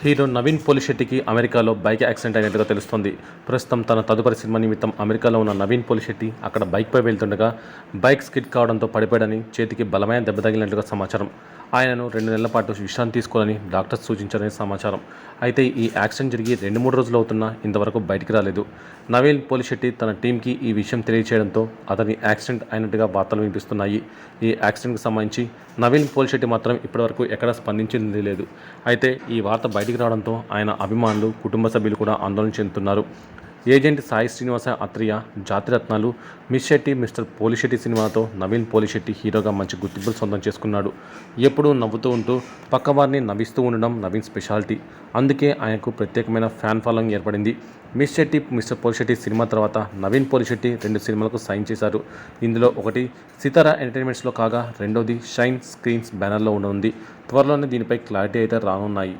Hero Naveen పోలిశెట్టికి అమెరికాలో bike accident అయినట్టుగా తెలుస్తోంది. ప్రస్తుతం తన తదుపరి సినిమా నిమిత్తం అమెరికాలో ఉన్న నవీన్ పోలిశెట్టి అక్కడ బైక్పై వెళ్తుండగా బైక్ స్కిడ్ కావడంతో పడిపోయాడని, చేతికి బలమైన దెబ్బ తగిలినట్లుగా సమాచారం. ఆయనను 2 నెలల పాటు విశ్రాంతి తీసుకోవాలని డాక్టర్స్ సూచించారని సమాచారం. అయితే ఈ యాక్సిడెంట్ జరిగి 2-3 రోజులు అవుతున్నా ఇంతవరకు బయటికి రాలేదు. నవీన్ పోలిశెట్టి తన టీంకి ఈ విషయం తెలియచేయడంతో అతని యాక్సిడెంట్ అయినట్టుగా వార్తలు వినిపిస్తున్నాయి. ఈ యాక్సిడెంట్కి సంబంధించి నవీన్ పోలిశెట్టి మాత్రం ఇప్పటివరకు ఎక్కడా స్పందించింది లేదు. అయితే ఈ వార్త బయటికి రావడంతో ఆయన అభిమానులు, కుటుంబ సభ్యులు కూడా ఆందోళన చెందుతున్నారు. ఏజెంట్ సాయి శ్రీనివాస అత్రియ, జాతిరత్నాలు, మిస్ శెట్టి మిస్టర్ పోలిశెట్టి సినిమాతో నవీన్ పోలిశెట్టి హీరోగా మంచి గుర్తింపులు సొంతం చేసుకున్నాడు. ఎప్పుడూ నవ్వుతూ ఉంటూ పక్కవారిని నవ్విస్తూ ఉండడం నవీన్ స్పెషాలిటీ. అందుకే ఆయనకు ప్రత్యేకమైన ఫ్యాన్ ఫాలోయింగ్ ఏర్పడింది. మిస్ శెట్టి మిస్టర్ పోలిశెట్టి సినిమా తర్వాత నవీన్ పోలిశెట్టి 2 సినిమాలకు సైన్ చేశారు. ఇందులో ఒకటి సితారా ఎంటర్టైన్మెంట్స్లో కాగా, రెండోది షైన్ స్క్రీన్స్ బ్యానర్లో ఉండనుంది. త్వరలోనే దీనిపై క్లారిటీ అయితే రానున్నాయి.